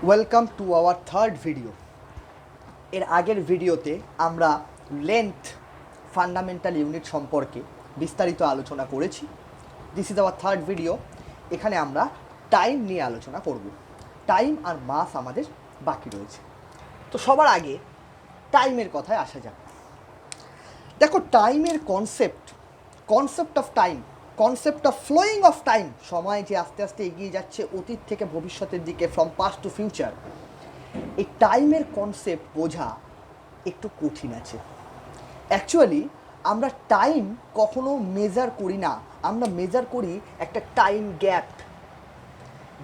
Welcome to our third video. এর আগের ভিডিওতে আমরা লেন্থ ফান্ডামেন্টাল ইউনিট সম্পর্কে বিস্তারিত আলোচনা করেছি। This is our third video. এখানে আমরা টাইম নিয়ে আলোচনা করব। টাইম আর মাস আমাদের বাকি রয়েছে। তো সবার আগে টাইমের কথায় আসা যাক। দেখো, টাইমের concept of time, concept of flowing of time, সময় যে আস্তে আস্তে এগিয়ে যাচ্ছে অতীত থেকে ভবিষ্যতের দিকে, ফ্রম পাস্ট টু ফিউচার, এই টাইমের কনসেপ্ট বোঝা একটু কঠিন আছে। অ্যাকচুয়ালি আমরা টাইম কখনো মেজার করি না, আমরা মেজার করি একটা টাইম গ্যাপ।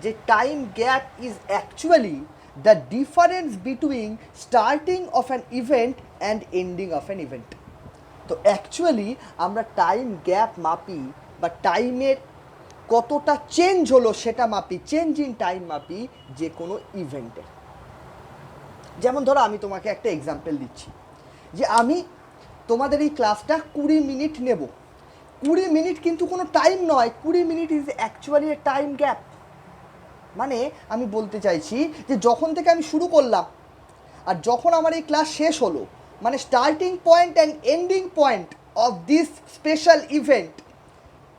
যে time gap is actually the difference between starting of an event and ending of an event. তো অ্যাকচুয়ালি আমরা টাইম গ্যাপ মাপি বা টাইমের কতটা চেঞ্জ হলো সেটা মাপি, চেঞ্জ ইন টাইম মাপি যে কোনো ইভেন্টের। যেমন ধরো, আমি তোমাকে একটা এক্সাম্পল দিচ্ছি যে আমি তোমাদের এই ক্লাসটা 20 মিনিট নেব। 20 মিনিট কিন্তু কোনো টাইম নয়, 20 minute is actually A time gap. মানে আমি বলতে চাইছি যে যখন থেকে আমি শুরু করলাম আর যখন আমার এই ক্লাস শেষ হলো, মানে starting point and ending point of this special event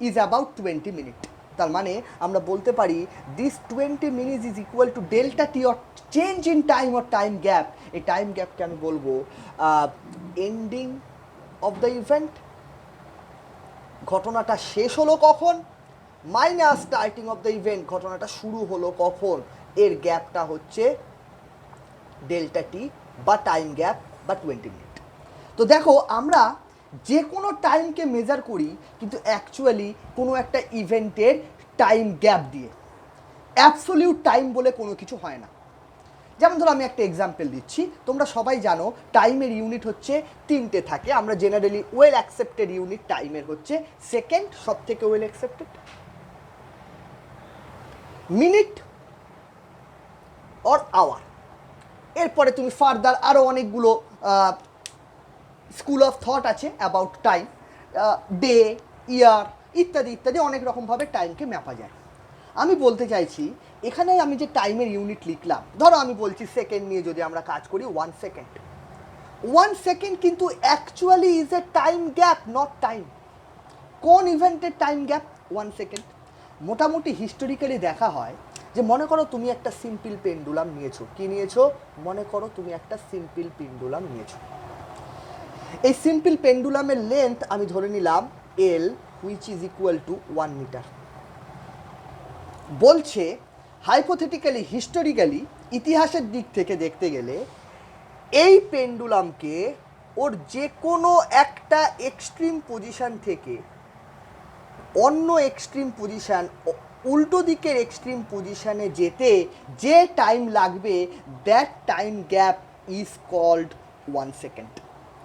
is about 20 minute. তার মানে আমরা বলতে পারি this 20 minute is equal to delta tea or change in time or time gap. এই টাইম গ্যাপকে আমি বলবো এন্ডিং অফ দ্য ইভেন্ট, ঘটনাটা শেষ হলো কখন, minus starting of the event, ঘটনাটা শুরু হলো কখন। এর গ্যাপটা হচ্ছে ডেল্টা টি বা টাইম গ্যাপ বা 20 মিনিট। তো দেখো, আমরা যে কোনো টাইমকে মেজার করি কিন্তু অ্যাকচুয়ালি কোনো একটা ইভেন্টের টাইম গ্যাপ দিয়ে। অ্যাবসোলিউট টাইম বলে কোনো কিছু হয় না। যেমন ধরো, আমি একটা এক্সাম্পল দিচ্ছি। তোমরা সবাই জানো টাইমের ইউনিট হচ্ছে 3টে থাকে। আমরা জেনারেলি ওয়েল অ্যাকসেপ্টেড ইউনিট টাইমের হচ্ছে সেকেন্ড, সব থেকে well accepted, minute or hour. এরপরে তুমি ফার্দার আরও অনেকগুলো স্কুল অফ থট আছে অ্যাবাউট টাইম, ডে, ইয়ার ইত্যাদি ইত্যাদি, অনেক রকমভাবে টাইমকে মাপা যায়। আমি বলতে চাইছি, এখানে আমি যে টাইমের ইউনিট লিখলাম, ধরো আমি বলছি সেকেন্ড নিয়ে যদি আমরা কাজ করি, 1 সেকেন্ড। 1 সেকেন্ড কিন্তু actually is a time gap, not time. কোন ইভেন্টের টাইম গ্যাপ? 1 সেকেন্ড। মোটামুটি হিস্টোরিক্যালি দেখা হয় যে মনে করো তুমি একটা সিম্পল পেন্ডুলাম নিয়েছো। কি নিয়েছো? মনে করো তুমি একটা সিম্পল পেন্ডুলাম নিয়েছো। এই সিম্পল পেন্ডুলামের লেন্থ আমি ধরে নিলাম L, which is equal to 1 metre. বলছে হাইপোথেটিক্যালি, হিস্টোরিক্যালি, ইতিহাসের দিক থেকে দেখতে গেলে এই পেন্ডুলামকে ওর যে কোনো একটা এক্সট্রিম পজিশান থেকে অন্য এক্সট্রিম পজিশান, উল্টো দিকের এক্সট্রিম পজিশানে যেতে যে টাইম লাগবে, that time gap is called 1 second.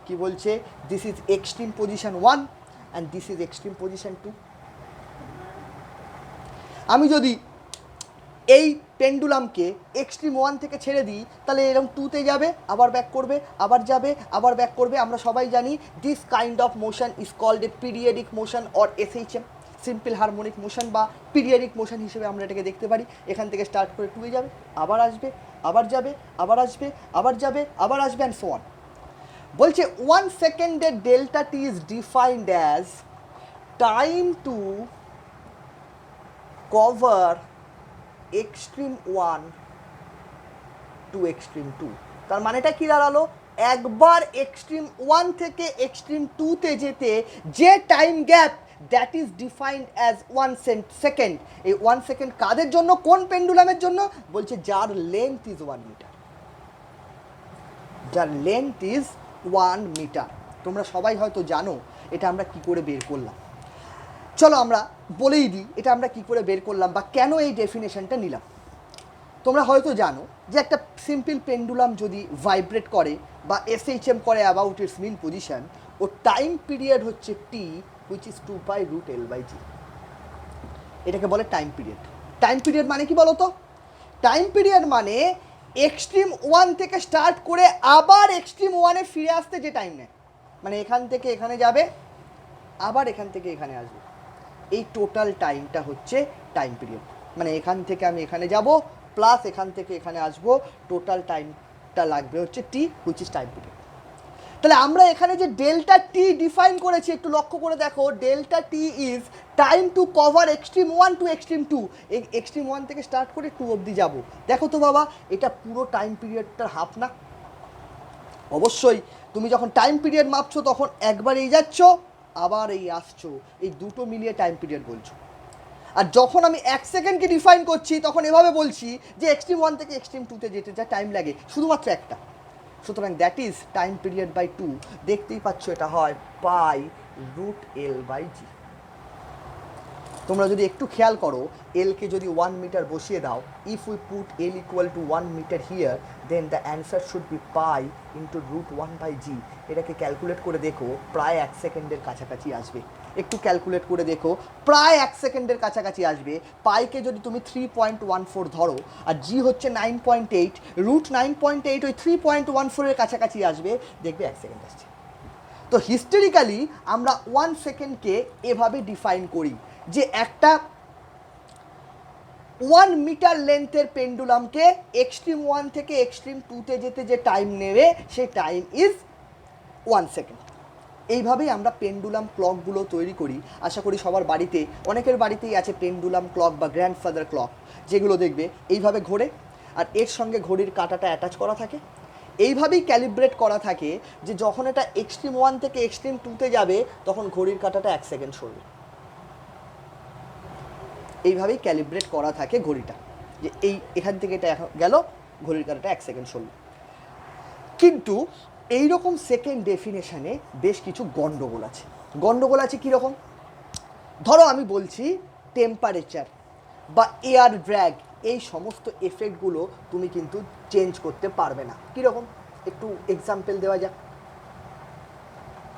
কি বলছে? This is extreme position 1 and this is extreme position 2। আমি যদি এই পেন্ডুলামকে এক্সট্রিম 1 থেকে ছেড়ে দিই, তাহলে এরকম 2তে যাবে, আবার ব্যাক করবে, আবার যাবে, আবার ব্যাক করবে। আমরা সবাই জানি this kind of motion is called a periodic motion or SHM, simple harmonic motion বা পিরিয়ডিক মোশন হিসেবে আমরা এটাকে দেখতে পারি। এখান থেকে স্টার্ট করে 2-এ যাবে, আবার আসবে, আবার যাবে, আবার আসবে, আবার যাবে, আবার আসবে, অ্যান্ড সো অন। বলছে 1 সেকেন্ডের delta T is defined as time to cover extreme 1 to extreme 2। তার মানেটা কি দাঁড়ালো? একবার এক্সট্রিম 1 থেকে এক্সট্রিম 2তে যেতে যে time gap, that is defined as 1 second. এই 1 সেকেন্ড কাদের জন্য? কোন পেন্ডুলামের জন্য? বলছে যার লেন্থ ইজ 1 মিটার। যার লেন্থ ইজ 1 মিটার। তোমরা সবাই হয়তো জানো এটা আমরা কি করে বের করলাম। চলো আমরা বলেই দিই এটা আমরা কি করে বের করলাম বা কেন এই ডেফিনেশনটা নিলাম। তোমরা হয়তো জানো যে একটা সিম্পল পেন্ডুলাম যদি ভাইব্রেট করে বা এসএইচএম করে অ্যাবাউট ইটস মিন পজিশন, ও টাইম পিরিয়ড হচ্ছে টি, হুইচ ইজ 2π√L/g। এটাকে বলে টাইম পিরিয়ড। টাইম পিরিয়ড মানে কি বলো তো? টাইম পিরিয়ড মানে এক্সট্রিম 1 থেকে স্টার্ট করে আবার এক্সট্রিম 1-এ ফিরে আসতে যে টাইম নেয়। মানে এখান থেকে এখানে যাবে, আবার এখান থেকে এখানে আসবে, এই টোটাল টাইমটা হচ্ছে টাইম পিরিয়ড। মানে এখান থেকে আমি এখানে যাব, প্লাস এখান থেকে এখানে আসবো, টোটাল টাইমটা লাগবে হচ্ছে T, which is time period. তাহলে আমরা এখানে যে ডেল্টা টি ডিফাইন করেছি একটু লক্ষ্য করে দেখো, delta T is time to cover extreme 1 to extreme 2। এই এক্সট্রিম 1 থেকে স্টার্ট করে 2 অবধি যাবো। দেখো তো বাবা, এটা পুরো টাইম পিরিয়ডটার হাফ না? অবশ্যই তুমি যখন টাইম পিরিয়ড মাপছো তখন একবার এই যাচ্ছ আবার এই আসছো, এই দুটো মিলিয়ে টাইম পিরিয়ড বলছো। আর যখন আমি 1 সেকেন্ডকে ডিফাইন করছি তখন এভাবে বলছি যে এক্সট্রিম 1 থেকে এক্সট্রিম 2তে যেতে যা টাইম লাগে শুধুমাত্র একটা। সুতরাং that is time period by 2। দেখতেই পাচ্ছ এটা হয় পাই রুট এল বাই জি। তোমরা যদি একটু খেয়াল করো, এলকে যদি 1 মিটার বসিয়ে দাও, if we put L equal to 1 metre here, then the answer should be pi into root 1 by g. এটাকে ক্যালকুলেট করে দেখো, প্রায় 1 সেকেন্ডের কাছাকাছি আসবে। একটু ক্যালকুলেট করে দেখো, প্রায় 1 সেকেন্ডের কাছাকাছি আসবে। পাইকে যদি তুমি 3.14 ধরো আর জি হচ্ছে 9.8, রুট 9.8 ওই 3.14-এর কাছাকাছি আসবে, দেখবে 1 সেকেন্ড আসছে। তো হিস্টোরিক্যালি আমরা 1 সেকেন্ডকে এভাবে ডিফাইন করি যে একটা 1 মিটার লেন্থের পেন্ডুলামকে এক্সট্রিম 1 থেকে এক্সট্রিম 2তে যেতে যে টাইম নেবে সেই টাইম ইজ 1 সেকেন্ড। এইভাবেই আমরা পেন্ডুলাম ক্লকগুলো তৈরি করি। আশা করি সবার বাড়িতে, অনেকের বাড়িতেই আছে পেন্ডুলাম ক্লক বা গ্র্যান্ডফাদার ক্লক, যেগুলো দেখবে এইভাবে ঘোরে আর এর সঙ্গে ঘড়ির কাঁটাটা অ্যাটাচ করা থাকে। এইভাবেই ক্যালিব্রেট করা থাকে যে যখন এটা এক্সট্রিম 1 থেকে এক্সট্রিম 2তে যাবে তখন ঘড়ির কাঁটাটা 1 সেকেন্ড সরবে। এইভাবেই ক্যালিব্রেট করা থাকে ঘড়িটা, যে এখান থেকে এটা গেল, ঘড়ির কাঁটাটা 1 সেকেন্ড সরল। কিন্তু এইরকম সেকেন্ড ডেফিনেশনে বেশ কিছু গন্ডগোল আছে। গন্ডগোল আছে কীরকম? ধরো আমি বলছি টেম্পারেচার বা এয়ার ড্র্যাগ, এই সমস্ত এফেক্টগুলো তুমি কিন্তু চেঞ্জ করতে পারবে না। কীরকম? একটু এক্সাম্পল দেওয়া যাক।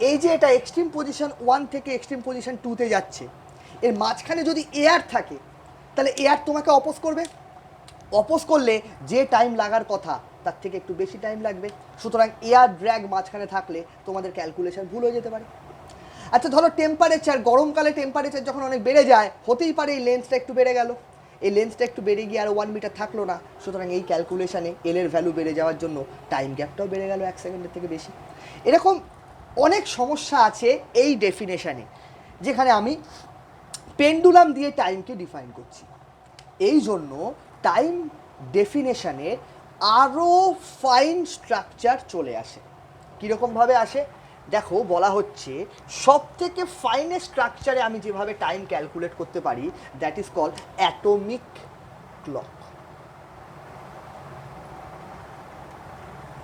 এই যে এটা এক্সট্রিম পজিশন 1 থেকে এক্সট্রিম পজিশন 2তে যাচ্ছে, এর মাঝখানে যদি এয়ার থাকে তাহলে এয়ার তোমাকে অপোজ করবে। অপোজ করলে যে টাইম লাগার কথা তার থেকে একটু বেশি টাইম লাগবে। সুতরাং এয়ার ড্র্যাগ মাঝখানে থাকলে তোমাদের ক্যালকুলেশন ভুল হয়ে যেতে পারে। আচ্ছা ধরো টেম্পারেচার, গরমকালে টেম্পারেচার যখন অনেক বেড়ে যায়, হতেই পারে এই লেন্সটা একটু বেড়ে গেল, এই লেন্সটা একটু বেড়ে গিয়ে আর 1 মিটার থাকলো না। সুতরাং এই ক্যালকুলেশানে এলের ভ্যালু বেড়ে যাওয়ার জন্য টাইম গ্যাপটাও বেড়ে গেল 1 সেকেন্ডের থেকে বেশি। এরকম অনেক সমস্যা আছে এই ডেফিনেশানে, যেখানে আমি পেন্ডুলাম দিয়ে টাইমকে ডিফাইন করছি। এই জন্য টাইম ডেফিনেশানের আরও ফাইন স্ট্রাকচার চলে আসে। কীরকমভাবে আসে দেখো, বলা হচ্ছে সব থেকে ফাইনেস্ট স্ট্রাকচারে আমি যেভাবে টাইম ক্যালকুলেট করতে পারি, that is called atomic clock.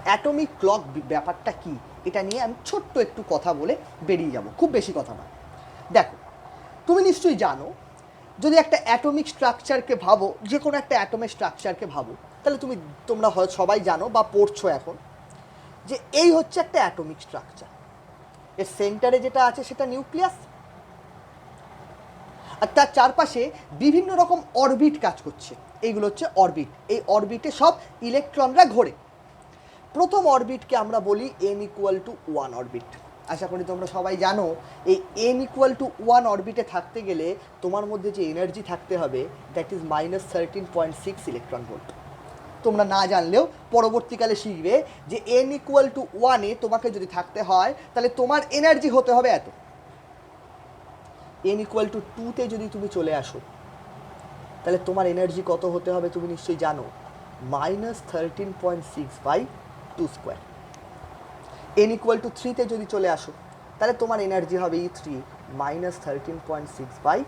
Atomic clock ব্যাপারটা কি, এটা নিয়ে আমি ছোট্ট একটু কথা বলে বেরিয়ে যাব, খুব বেশি কথা নয়। দেখো, তুমি নিশ্চয়ই জানো, যদি একটা অ্যাটমিক স্ট্রাকচারকে ভাবো, যে কোনো একটা অ্যাটমের স্ট্রাকচারকে ভাবো, তাহলে তোমরা হয়তো সবাই জানো বা পড়ছো এখন, যে এই হচ্ছে একটা অ্যাটমিক স্ট্রাকচার। এর সেন্টারে যেটা আছে সেটা নিউক্লিয়াস, আর তার চারপাশে বিভিন্ন রকম অরবিট কাজ করছে। এইগুলো হচ্ছে অরবিট। এই অরবিটে সব ইলেকট্রনরা ঘোরে। প্রথম অরবিটকে আমরা বলি n=1 অরবিট। আশা করি তোমরা সবাই জানো, এই n=1 অরবিটে থাকতে গেলে তোমার মধ্যে যে এনার্জি থাকতে হবে, দ্যাট ইজ -13.6 ইলেকট্রন ভোল্ট। তোমরা না জানলেও পরবর্তীকালে শিখবে যে n=1-এ তোমাকে যদি থাকতে হয় তাহলে তোমার এনার্জি হতে হবে এত। n=2-তে যদি তুমি চলে আসো তাহলে তোমার এনার্জি কত হতে হবে তুমি নিশ্চয়ই জানো, -13.6/2²। n=3-তে যদি চলে আসো তাহলে তোমার এনার্জি হবে E3, -13.6/3²।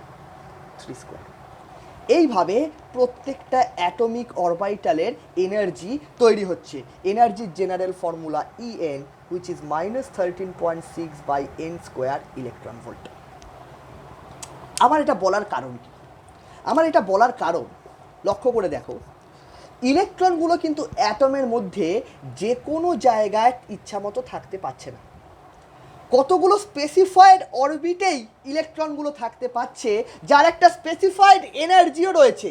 এইভাবে প্রত্যেকটা অ্যাটমিক অরবিটালের এনার্জি তৈরি হচ্ছে। এনার্জির general formula En, which is -13.6/n² electron volt. আমার এটা বলার কারণ কি? আমার এটা বলার কারণ, লক্ষ্য করে দেখো, ইলেকট্রনগুলো কিন্তু অ্যাটমের মধ্যে যে কোনো জায়গায় ইচ্ছামতো থাকতে পারছে না। কতগুলো স্পেসিফাইড অরবিটেই ইলেকট্রনগুলো থাকতে পারছে, যার একটা স্পেসিফাইড এনার্জিও রয়েছে।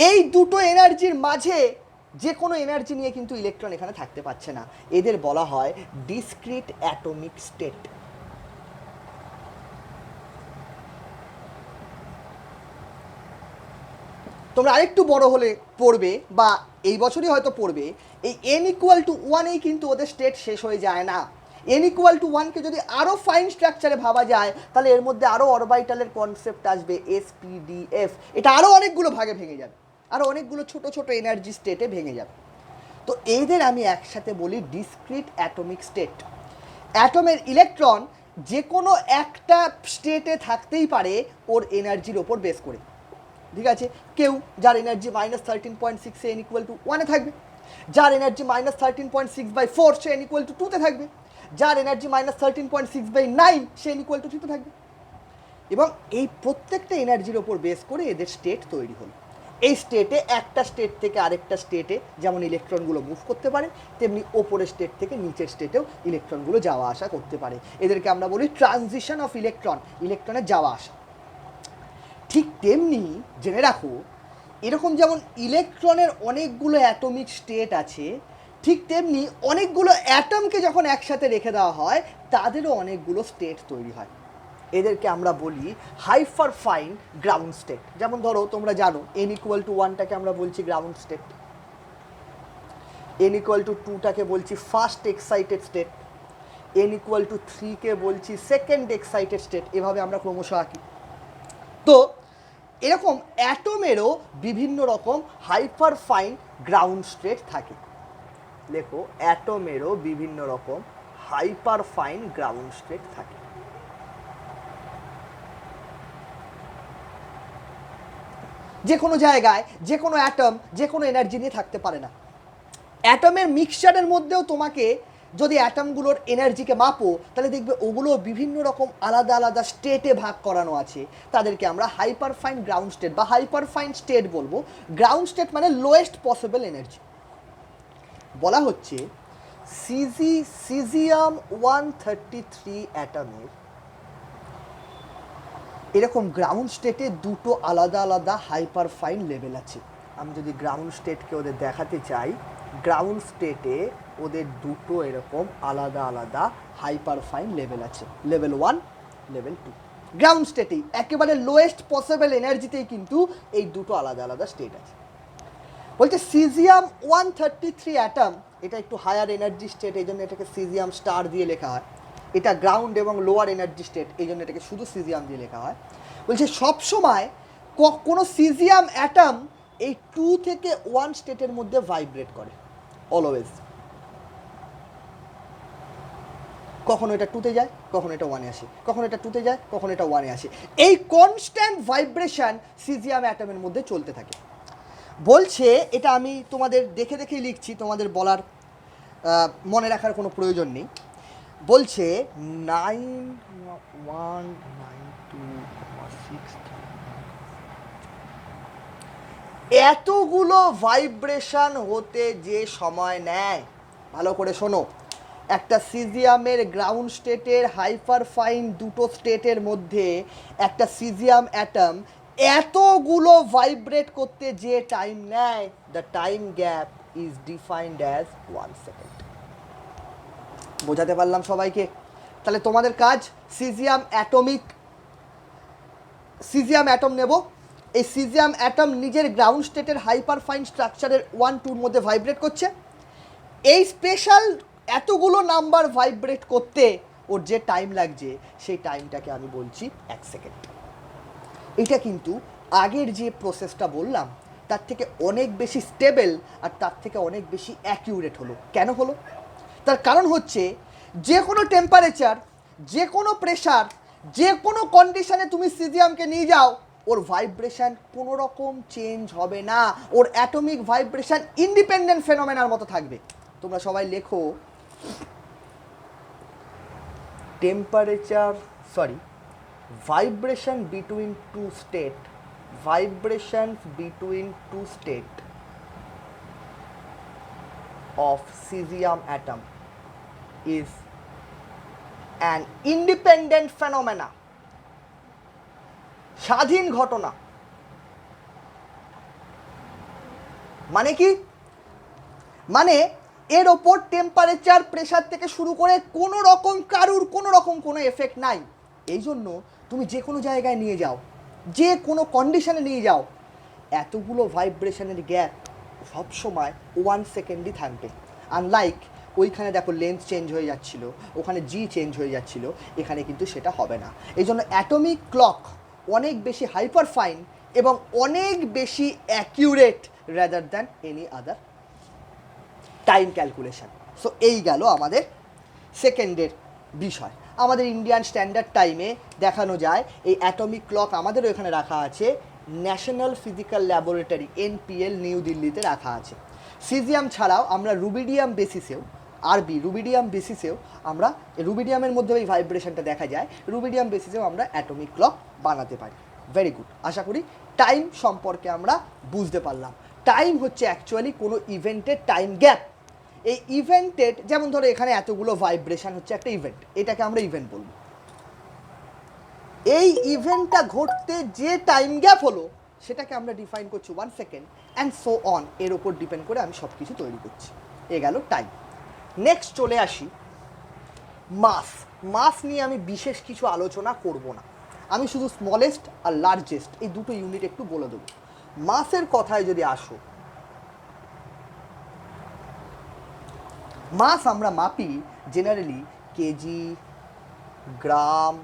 এই দুটো এনার্জির মাঝে যে কোনো এনার্জি নিয়ে কিন্তু ইলেকট্রন এখানে থাকতে পারছে না। এদের বলা হয় ডিসক্রিট অ্যাটমিক স্টেট। তোমরা আরেকটু বড় হলে পড়বে বা এই বছরই হয়তো পড়বে, এই n ইকুয়াল টু ওয়ানেই কিন্তু ওদের স্টেট শেষ হয়ে যায় না। n ইকুয়াল টু ওয়ানকে যদি আরও ফাইন স্ট্রাকচারে ভাবা যায় তাহলে এর মধ্যে আরও অরবাইটালের কনসেপ্ট আসবে, SPDF, এটা আরও অনেকগুলো ভাগে ভেঙে যাবে, আরও অনেকগুলো ছোট ছোট এনার্জি স্টেটে ভেঙে যাবে। তো এদের আমি একসাথে বলি ডিসক্রিট অ্যাটমিক স্টেট। অ্যাটমের ইলেকট্রন যে কোনো একটা স্টেটে থাকতেই পারে ওর এনার্জির ওপর বেস করে, ঠিক আছে? কেউ যার এনার্জি -13.6 সে n ইকুয়াল টু ওয়ানে থাকবে, যার এনার্জি -13.6/4 সে n ইকুয়াল টু টুতে থাকবে, যার এনার্জি -13.6/9 সে n ইকুয়াল টু থ্রিতে থাকবে। এবং এই প্রত্যেকটা এনার্জির ওপর বেস করে এদের স্টেট তৈরি হলো। এই স্টেটে একটা স্টেট থেকে আরেকটা স্টেটে যেমন ইলেকট্রনগুলো মুভ করতে পারে, তেমনি ওপরের স্টেট থেকে নিচের স্টেটেও ইলেকট্রনগুলো যাওয়া আসা করতে পারে। এদেরকে আমরা বলি ট্রানজিশন অফ ইলেকট্রন, ইলেকট্রনের যাওয়া আসা। ঠিক তেমনি জেনে রাখো, এরকম যেমন ইলেকট্রনের অনেকগুলো অ্যাটমিক স্টেট আছে, ঠিক তেমনি অনেকগুলো অ্যাটমকে যখন একসাথে রেখে দেওয়া হয় তাদেরও অনেকগুলো স্টেট তৈরি হয়। এদেরকে আমরা বলি হাইপার ফাইন গ্রাউন্ড স্টেট। যেমন ধরো তোমরা জানো n ইকুয়াল টু ওয়ানটাকে আমরা বলছি ground state, n equal to টুটাকে বলছি first excited state, n equal to থ্রিকে বলছি সেকেন্ড এক্সাইটেড স্টেট, এভাবে আমরা ক্রমশ আঁকি। তো এরকম অ্যাটমেরও বিভিন্ন রকম হাইপার ফাইন গ্রাউন্ড স্টেট থাকে। দেখো অ্যাটমেরও বিভিন্ন রকম হাইপার ফাইন গ্রাউন্ড স্টেট থাকে। যে কোনো জায়গায় যে কোনো অ্যাটম যে কোনো এনার্জি নিয়ে থাকতে পারে না। অ্যাটমের মিক্সচারের মধ্যেও তোমাকে যদি অ্যাটমগুলোর এনার্জিকে মাপো তাহলে দেখবে ওগুলো বিভিন্ন রকম আলাদা আলাদা স্টেটে ভাগ করানো আছে। তাদেরকে আমরা হাইপার ফাইন গ্রাউন্ড স্টেট বা হাইপার ফাইন স্টেট বলবো। গ্রাউন্ড স্টেট মানে লোয়েস্ট পসিবল এনার্জি। বলা হচ্ছে সিজিয়াম 133 অ্যাটমের এরকম গ্রাউন্ড স্টেটে দুটো আলাদা আলাদা হাইপার ফাইন লেভেল আছে। আমি যদি গ্রাউন্ড স্টেটকে ওদের দেখাতে চাই, গ্রাউন্ড স্টেটে ওদের দুটো এরকম আলাদা আলাদা হাইপার ফাইন লেভেল আছে, লেভেল 1, লেভেল 2। গ্রাউন্ড স্টেটেই একেবারে লোয়েস্ট পসিবল এনার্জিতেই কিন্তু এই দুটো আলাদা আলাদা স্টেট আছে। বলছে সিজিয়াম 133 অ্যাটম, এটা একটু হায়ার এনার্জি স্টেট, এই জন্য এটাকে সিজিয়াম স্টার দিয়ে লেখা হয়। এটা গ্রাউন্ড এবং লোয়ার এনার্জি স্টেট, এই জন্য এটাকে শুধু সিজিয়াম দিয়ে লেখা হয়। বলছে সবসময় কোনো সিজিয়াম অ্যাটম এই 2 থেকে 1 স্টেটের মধ্যে ভাইব্রেট করে অলওয়েজ। কখনো এটা 2তে যায়, কখনো এটা 1-এ আসে, কখনো এটা 2তে যায়, কখনো এটা 1-এ আসে। এই কনস্ট্যান্ট ভাইব্রেশন সিজিয়াম অ্যাটমের মধ্যে চলতে থাকে। বলছে এটা আমি তোমাদের দেখে দেখেই লিখছি, তোমাদের বলার মনে রাখার কোনো প্রয়োজন নেই। বলছে 9192.6 এতগুলো ভাইব্রেশন হতে যে সময় নেয়, ভালো করে শোনো, একটা সিজিয়ামের গ্রাউন্ড স্টেটের হাইপার ফাইন দুটো স্টেটের মধ্যে একটা সিজিয়াম অ্যাটম এতগুলো ভাইব্রেট করতে যে টাইম নেয়, the time gap is defined as 1 second. বোঝাতে পারলাম সবাইকে? তাহলে তোমাদের কাজ সিজিয়াম অ্যাটম নেব। এই সিজিয়াম অ্যাটম নিজের গ্রাউন্ড স্টেটের হাইপার ফাইন স্ট্রাকচারের 1-2 মধ্যে ভাইব্রেট করছে। এই স্পেশাল এতগুলো নাম্বার ভাইব্রেট করতে ওর যে টাইম লাগছে সেই টাইমটাকে আমি বলছি 1 সেকেন্ড। এটা কিন্তু আগের যে প্রসেসটা বললাম তার থেকে অনেক বেশি স্টেবল আর তার থেকে অনেক বেশি অ্যাকিউরেট হলো। কেন হলো? তার কারণ হচ্ছে যে কোনো টেম্পারেচার, যে কোনো প্রেশার, যে কোনো কন্ডিশনে তুমি সিজিয়ামকে নিয়ে যাও, ওর ভাইব্রেশন কোনো রকম চেঞ্জ হবে না। ওর অ্যাটমিক ভাইব্রেশন ইন্ডিপেন্ডেন্ট ফেনোমেনার মতো থাকবে। তোমরা সবাই লেখো vibration between two state, vibrations between two state of cesium atom is an independent phenomena, স্বাধীন ঘটনা। মানে কি? মানে এর ওপর টেম্পারেচার, প্রেশার থেকে শুরু করে কোনো রকম কারুর কোনো এফেক্ট নাই। এই জন্য তুমি যে কোনো জায়গায় নিয়ে যাও, যে কোনো কন্ডিশনে নিয়ে যাও, এতগুলো ভাইব্রেশনের গ্যাপ সবসময় 1 সেকেন্ডই থাকবে। আনলাইক ওইখানে দেখো লেন্থ চেঞ্জ হয়ে যাচ্ছিল, ওখানে জি চেঞ্জ হয়ে যাচ্ছিল, এখানে কিন্তু সেটা হবে না। এই জন্য অ্যাটমিক ক্লক অনেক বেশি হাইপার ফাইন এবং অনেক বেশি accurate rather than any other time calculation. So এই গেল আমাদের সেকেন্ডের বিষয়। আমাদের ইন্ডিয়ান স্ট্যান্ডার্ড টাইমে দেখানো যায় এই অ্যাটমিক ক্লক আমাদেরও এখানে রাখা আছে, national physical laboratory NPL new দিল্লিতে রাখা আছে। সিজিয়াম ছাড়াও আমরা রুবিডিয়াম বেসিসেও রুবিডিয়াম বেসিসেও আমরা রুবিডিয়ামের মধ্যে এই ভাইব্রেশনটা দেখা যায়, রুবিডিয়াম বেসিসেও আমরা অ্যাটমিক ক্লক বানাতে পারি। Very good. আশা করি টাইম সম্পর্কে আমরা বুঝতে পারলাম। টাইম হচ্ছে অ্যাকচুয়ালি কোনো ইভেন্টের টাইম গ্যাপ। এই ইভেন্টের যেমন ধরো এখানে এতগুলো ভাইব্রেশন হচ্ছে একটা ইভেন্ট, এটাকে আমরা ইভেন্ট বলবো। এই ইভেন্টটা ঘটতে যে টাইম গ্যাপ হলো সেটাকে আমরা ডিফাইন করছি 1 সেকেন্ড অ্যান্ড সো অন। এর ওপর ডিপেন্ড করে আমি সব কিছু তৈরি করছি। এ গেল টাইম। নেক্সট চলে আসি মাস। মাস নিয়ে আমি বিশেষ কিছু আলোচনা করব না, আমি শুধু স্মলেস্ট আর লার্জেস্ট এই দুটো ইউনিট একটু বলে দেবো। মাসের কথায় যদি আসো, মাস আমরা মাপি জেনারেলি কেজি, গ্রাম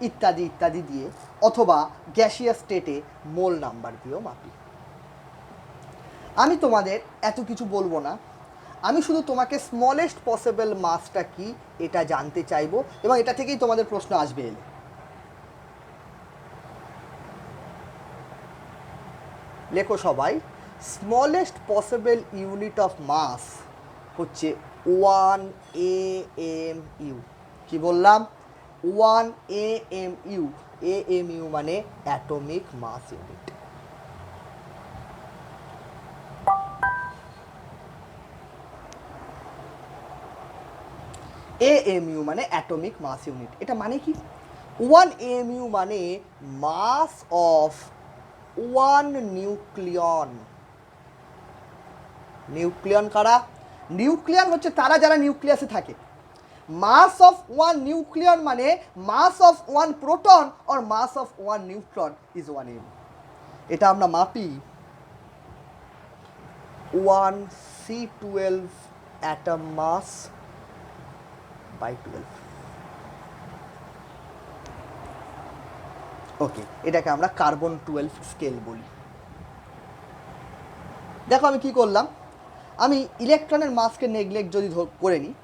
ইত্যাদি ইত্যাদি দিয়ে, অথবা গ্যাসিয়াস স্টেটে মোল নাম্বার দিয়েও মাপি। আমি তোমাদের এত কিছু বলবো না, আমি শুধু তোমাকে স্মলেস্ট পসিবল মাসটা কি এটা জানতে চাইবো, এবং এটা থেকেই তোমাদের প্রশ্ন আসবে এলে। লেখো সবাই, smallest possible unit of mass হচ্ছে 1 AMU। কি বললাম? 1 AMU। AMU মানে অ্যাটমিক মাস ইউনিট। AMU মানে অ্যাটমিক মাস ইউনিট। এটা মানে কি? 1 AMU মানে মাস অফ 1 নিউক্লিয়ন। নিউক্লিয়ন কারা? নিউক্লিয়ন হচ্ছে তারা যারা নিউক্লিয়াসে থাকে। মাস অফ 1 নিউক্লিয়ন মানে mass of 1 proton or mass of 1 neutron is 1 AMU। এটা আমরা মাপি 1 C12 অ্যাটম মাস বাই 12। ওকে, এটাকে আমরা কার্বন 12 স্কেল বলি। দেখো আমি কি করলাম, আমি ইলেকট্রনের মাসকে নেগলেক্ট যদি করে নিই,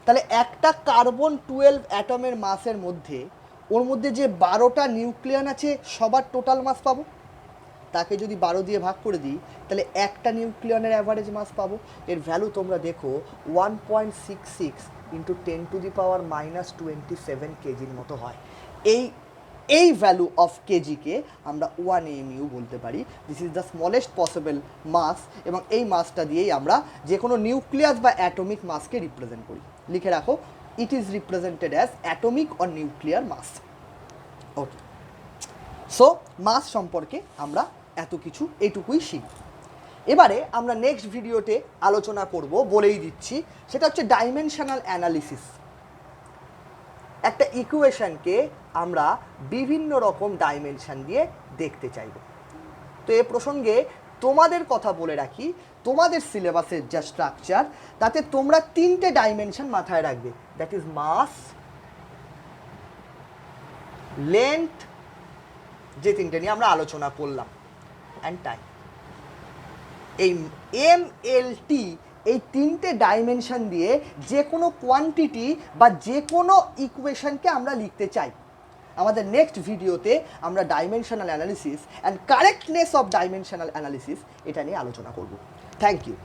তাহলে একটা কার্বন 12 অ্যাটমের মাসের মধ্যে ওর মধ্যে যে 12টা নিউক্লিয়ন আছে সবার টোটাল মাস পাবো। তাকে যদি 12 দিয়ে ভাগ করে দিই তাহলে একটা নিউক্লিয়নের অ্যাভারেজ মাস পাবো। এর ভ্যালু তোমরা দেখো 1.66 ইন্টু 10⁻⁻27 কেজির মতো হয়। এই ভ্যালু অফ কেজিকে আমরা 1 AMU বলতে পারি। This is the smallest possible mass, এবং এই মাসটা দিয়েই আমরা যে কোনো নিউক্লিয়াস বা অ্যাটমিক মাসকে রিপ্রেজেন্ট করি। লিখে রাখো, it is represented as atomic or nuclear mass. Okay, so mass সম্পর্কে আমরা এত কিছু এইটুকুই শিখব। এবারে আমরা নেক্সট ভিডিওতে আলোচনা করব, বলেই দিচ্ছি, সেটা হচ্ছে ডাইমেনশনাল অ্যানালিসিস। একটা ইকুয়েশনকে আমরা বিভিন্ন রকম ডাইমেনশন দিয়ে দেখতে চাইব। তো এ প্রসঙ্গে তোমাদের কথা বলে রাখি, তোমাদের সিলেবাসের যা স্ট্রাকচার তাতে তোমরা 3টে ডাইমেনশন মাথায় রাখবে, দ্যাট ইজ মাস, লেন্থ, যে 3টে নিয়ে আমরা আলোচনা করলাম, অ্যান্ড টাইম। এই MLT এই 3টে ডাইমেনশন দিয়ে যে কোনো কোয়ান্টিটি বা যে কোনো ইকুয়েশনকে আমরা লিখতে চাই। আমাদের নেক্সট ভিডিওতে আমরা dimensional analysis and correctness of dimensional analysis এটা নিয়ে আলোচনা করব। Thank you.